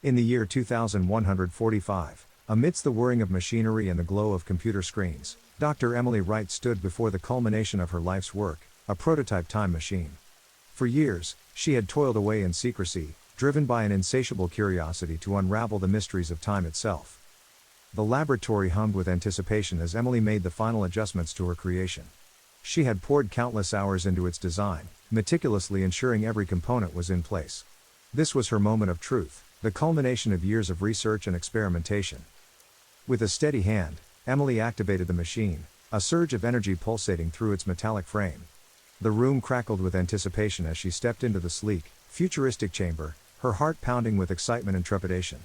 In the year 2145, amidst the whirring of machinery and the glow of computer screens, Dr. Emily Wright stood before the culmination of her life's work, a prototype time machine. For years, she had toiled away in secrecy, driven by an insatiable curiosity to unravel the mysteries of time itself. The laboratory hummed with anticipation as Emily made the final adjustments to her creation. She had poured countless hours into its design, meticulously ensuring every component was in place. This was her moment of truth, the culmination of years of research and experimentation. With a steady hand, Emily activated the machine, a surge of energy pulsating through its metallic frame. The room crackled with anticipation as she stepped into the sleek, futuristic chamber, her heart pounding with excitement and trepidation.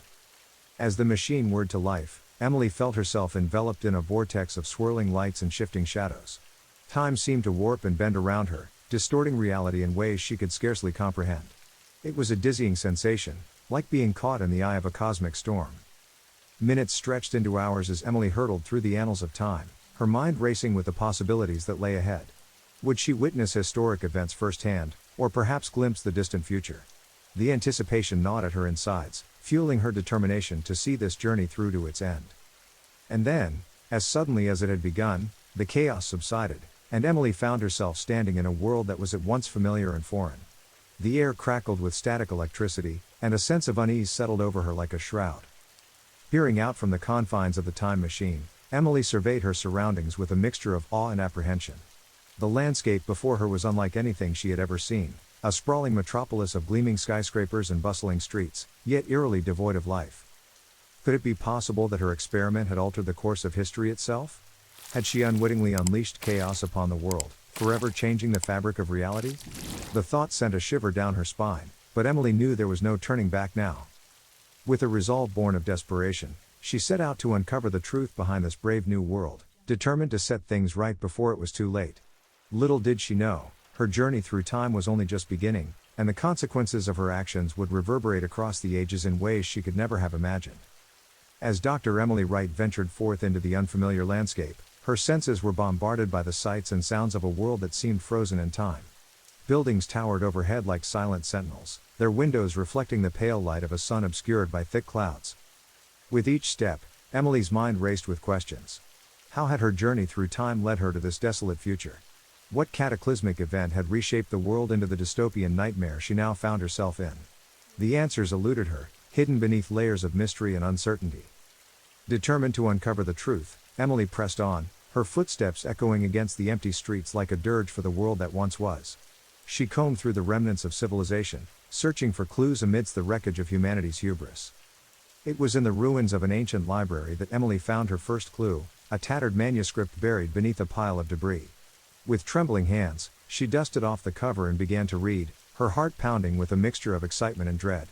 As the machine whirred to life, Emily felt herself enveloped in a vortex of swirling lights and shifting shadows. Time seemed to warp and bend around her, distorting reality in ways she could scarcely comprehend. It was a dizzying sensation, like being caught in the eye of a cosmic storm. Minutes stretched into hours as Emily hurtled through the annals of time, her mind racing with the possibilities that lay ahead. Would she witness historic events firsthand, or perhaps glimpse the distant future? The anticipation gnawed at her insides, fueling her determination to see this journey through to its end. And then, as suddenly as it had begun, the chaos subsided, and Emily found herself standing in a world that was at once familiar and foreign. The air crackled with static electricity, and a sense of unease settled over her like a shroud. Peering out from the confines of the time machine, Emily surveyed her surroundings with a mixture of awe and apprehension. The landscape before her was unlike anything she had ever seen, a sprawling metropolis of gleaming skyscrapers and bustling streets, yet eerily devoid of life. Could it be possible that her experiment had altered the course of history itself? Had she unwittingly unleashed chaos upon the world, forever changing the fabric of reality? The thought sent a shiver down her spine, but Emily knew there was no turning back now. With a resolve born of desperation, she set out to uncover the truth behind this brave new world, determined to set things right before it was too late. Little did she know, her journey through time was only just beginning, and the consequences of her actions would reverberate across the ages in ways she could never have imagined. As Dr. Emily Wright ventured forth into the unfamiliar landscape, her senses were bombarded by the sights and sounds of a world that seemed frozen in time. Buildings towered overhead like silent sentinels, their windows reflecting the pale light of a sun obscured by thick clouds. With each step, Emily's mind raced with questions. How had her journey through time led her to this desolate future? What cataclysmic event had reshaped the world into the dystopian nightmare she now found herself in? The answers eluded her, hidden beneath layers of mystery and uncertainty. Determined to uncover the truth, Emily pressed on, her footsteps echoing against the empty streets like a dirge for the world that once was. She combed through the remnants of civilization, searching for clues amidst the wreckage of humanity's hubris. It was in the ruins of an ancient library that Emily found her first clue, a tattered manuscript buried beneath a pile of debris. With trembling hands, she dusted off the cover and began to read, her heart pounding with a mixture of excitement and dread.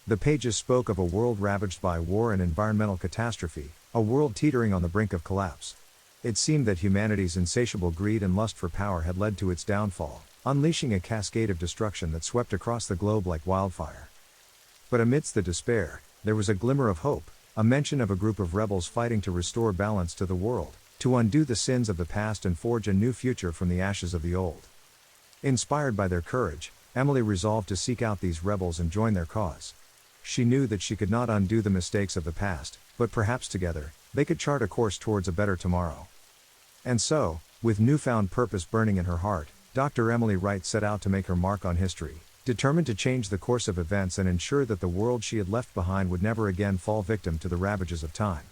The pages spoke of a world ravaged by war and environmental catastrophe, a world teetering on the brink of collapse. It seemed that humanity's insatiable greed and lust for power had led to its downfall, unleashing a cascade of destruction that swept across the globe like wildfire. But amidst the despair, there was a glimmer of hope, a mention of a group of rebels fighting to restore balance to the world, to undo the sins of the past and forge a new future from the ashes of the old. Inspired by their courage, Emily resolved to seek out these rebels and join their cause. She knew that she could not undo the mistakes of the past, but perhaps together, they could chart a course towards a better tomorrow. And so, with newfound purpose burning in her heart, Dr. Emily Wright set out to make her mark on history, determined to change the course of events and ensure that the world she had left behind would never again fall victim to the ravages of time.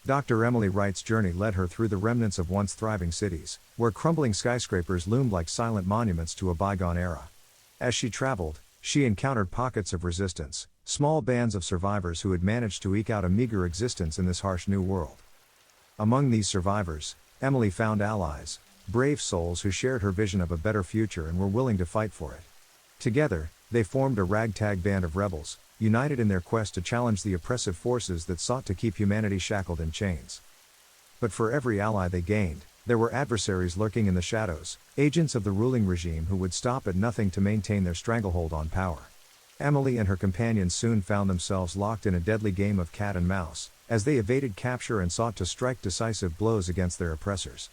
Dr. Emily Wright's journey led her through the remnants of once thriving cities, where crumbling skyscrapers loomed like silent monuments to a bygone era. As she traveled, she encountered pockets of resistance, small bands of survivors who had managed to eke out a meager existence in this harsh new world. Among these survivors, Emily found allies, brave souls who shared her vision of a better future and were willing to fight for it. Together, they formed a ragtag band of rebels, united in their quest to challenge the oppressive forces that sought to keep humanity shackled in chains. But for every ally they gained, there were adversaries lurking in the shadows, agents of the ruling regime who would stop at nothing to maintain their stranglehold on power. Emily and her companions soon found themselves locked in a deadly game of cat and mouse, as they evaded capture and sought to strike decisive blows against their oppressors.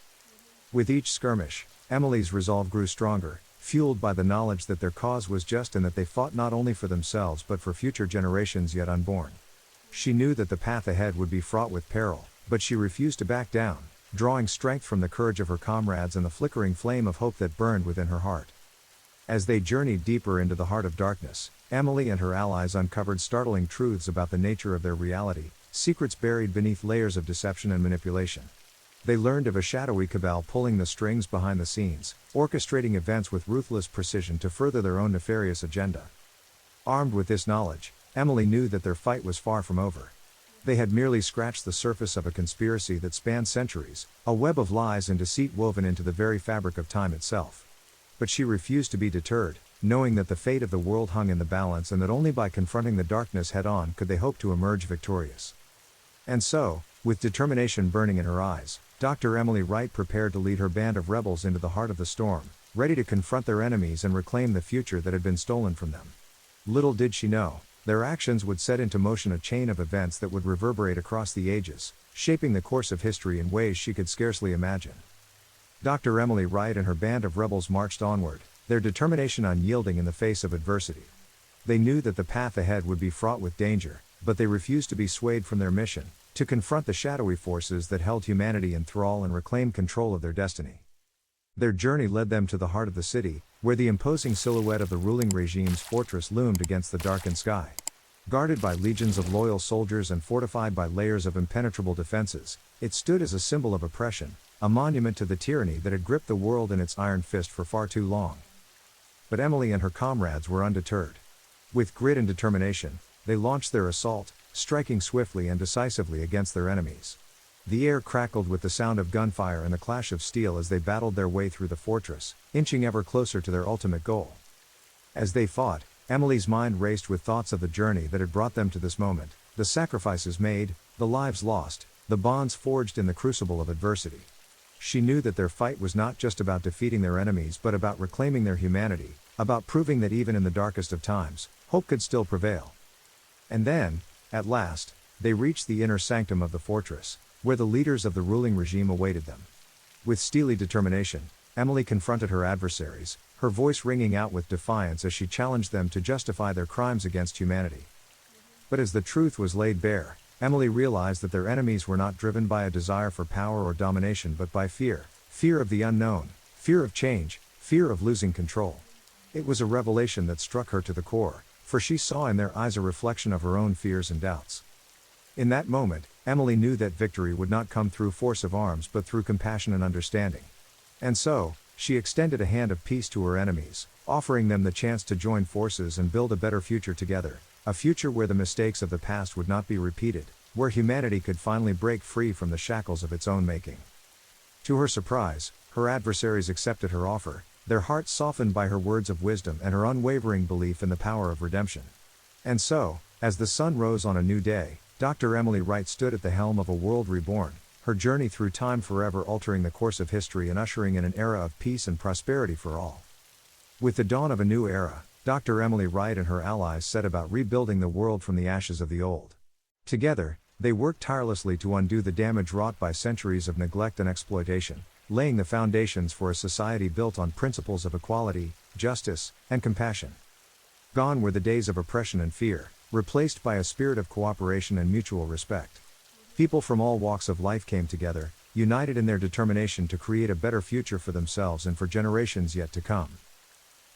With each skirmish, Emily's resolve grew stronger, fueled by the knowledge that their cause was just and that they fought not only for themselves but for future generations yet unborn. She knew that the path ahead would be fraught with peril, but she refused to back down, drawing strength from the courage of her comrades and the flickering flame of hope that burned within her heart. As they journeyed deeper into the heart of darkness, Emily and her allies uncovered startling truths about the nature of their reality, secrets buried beneath layers of deception and manipulation. They learned of a shadowy cabal pulling the strings behind the scenes, orchestrating events with ruthless precision to further their own nefarious agenda. Armed with this knowledge, Emily knew that their fight was far from over. They had merely scratched the surface of a conspiracy that spanned centuries, a web of lies and deceit woven into the very fabric of time itself. But she refused to be deterred, knowing that the fate of the world hung in the balance and that only by confronting the darkness head-on could they hope to emerge victorious. And so, with determination burning in her eyes, Dr. Emily Wright prepared to lead her band of rebels into the heart of the storm, ready to confront their enemies and reclaim the future that had been stolen from them. Little did she know, their actions would set into motion a chain of events that would reverberate across the ages, shaping the course of history in ways she could scarcely imagine. Dr. Emily Wright and her band of rebels marched onward, their determination unyielding in the face of adversity. They knew that the path ahead would be fraught with danger, but they refused to be swayed from their mission, to confront the shadowy forces that held humanity in thrall and reclaim control of their destiny. Their journey led them to the heart of the city, where the imposing silhouette of the ruling regime's fortress loomed against the darkened sky. Guarded by legions of loyal soldiers and fortified by layers of impenetrable defenses, it stood as a symbol of oppression, a monument to the tyranny that had gripped the world in its iron fist for far too long. But Emily and her comrades were undeterred. With grit and determination, they launched their assault, striking swiftly and decisively against their enemies. The air crackled with the sound of gunfire and the clash of steel as they battled their way through the fortress, inching ever closer to their ultimate goal. As they fought, Emily's mind raced with thoughts of the journey that had brought them to this moment, the sacrifices made, the lives lost, the bonds forged in the crucible of adversity. She knew that their fight was not just about defeating their enemies but about reclaiming their humanity, about proving that even in the darkest of times, hope could still prevail. And then, at last, they reached the inner sanctum of the fortress, where the leaders of the ruling regime awaited them. With steely determination, Emily confronted her adversaries, her voice ringing out with defiance as she challenged them to justify their crimes against humanity. But as the truth was laid bare, Emily realized that their enemies were not driven by a desire for power or domination but by fear, fear of the unknown, fear of change, fear of losing control. It was a revelation that struck her to the core, for she saw in their eyes a reflection of her own fears and doubts. In that moment, Emily knew that victory would not come through force of arms but through compassion and understanding. And so, she extended a hand of peace to her enemies, offering them the chance to join forces and build a better future together, a future where the mistakes of the past would not be repeated, where humanity could finally break free from the shackles of its own making. To her surprise, her adversaries accepted her offer, their hearts softened by her words of wisdom and her unwavering belief in the power of redemption. And so, as the sun rose on a new day, Dr. Emily Wright stood at the helm of a world reborn, her journey through time forever altering the course of history and ushering in an era of peace and prosperity for all. With the dawn of a new era, Dr. Emily Wright and her allies set about rebuilding the world from the ashes of the old. Together, they worked tirelessly to undo the damage wrought by centuries of neglect and exploitation, laying the foundations for a society built on principles of equality, justice, and compassion. Gone were the days of oppression and fear, replaced by a spirit of cooperation and mutual respect. People from all walks of life came together, united in their determination to create a better future for themselves and for generations yet to come.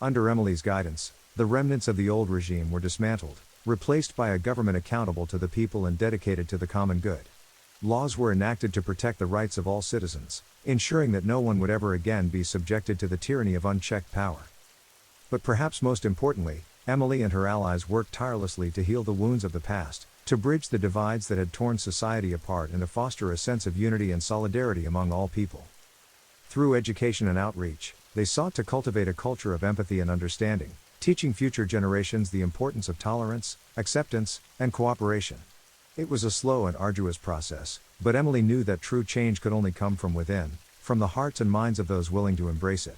Under Emily's guidance, the remnants of the old regime were dismantled, replaced by a government accountable to the people and dedicated to the common good. Laws were enacted to protect the rights of all citizens, ensuring that no one would ever again be subjected to the tyranny of unchecked power. But perhaps most importantly, Emily and her allies worked tirelessly to heal the wounds of the past, to bridge the divides that had torn society apart and to foster a sense of unity and solidarity among all people. Through education and outreach, they sought to cultivate a culture of empathy and understanding, teaching future generations the importance of tolerance, acceptance, and cooperation. It was a slow and arduous process, but Emily knew that true change could only come from within, from the hearts and minds of those willing to embrace it.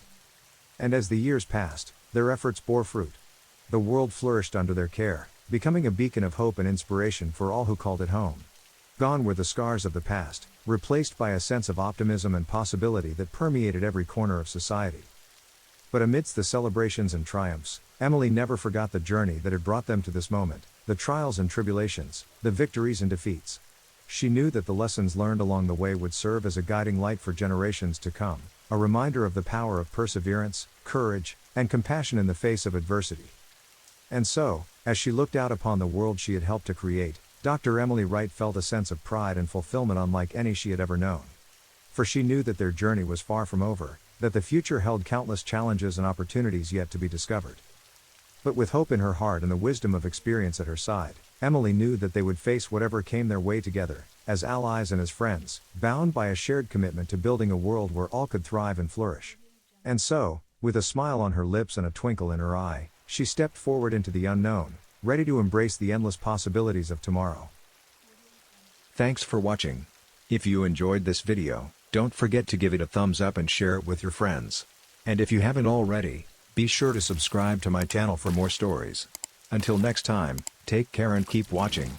And as the years passed, their efforts bore fruit. The world flourished under their care, becoming a beacon of hope and inspiration for all who called it home. Gone were the scars of the past, replaced by a sense of optimism and possibility that permeated every corner of society. But amidst the celebrations and triumphs, Emily never forgot the journey that had brought them to this moment, the trials and tribulations, the victories and defeats. She knew that the lessons learned along the way would serve as a guiding light for generations to come, a reminder of the power of perseverance, courage, and compassion in the face of adversity. And so, as she looked out upon the world she had helped to create, Dr. Emily Wright felt a sense of pride and fulfillment unlike any she had ever known. For she knew that their journey was far from over, that the future held countless challenges and opportunities yet to be discovered. But with hope in her heart and the wisdom of experience at her side, Emily knew that they would face whatever came their way together, as allies and as friends, bound by a shared commitment to building a world where all could thrive and flourish. And so, with a smile on her lips and a twinkle in her eye, she stepped forward into the unknown, ready to embrace the endless possibilities of tomorrow. Thanks for watching. If you enjoyed this video, don't forget to give it a thumbs up and share it with your friends. And if you haven't already, be sure to subscribe to my channel for more stories. Until next time, take care and keep watching.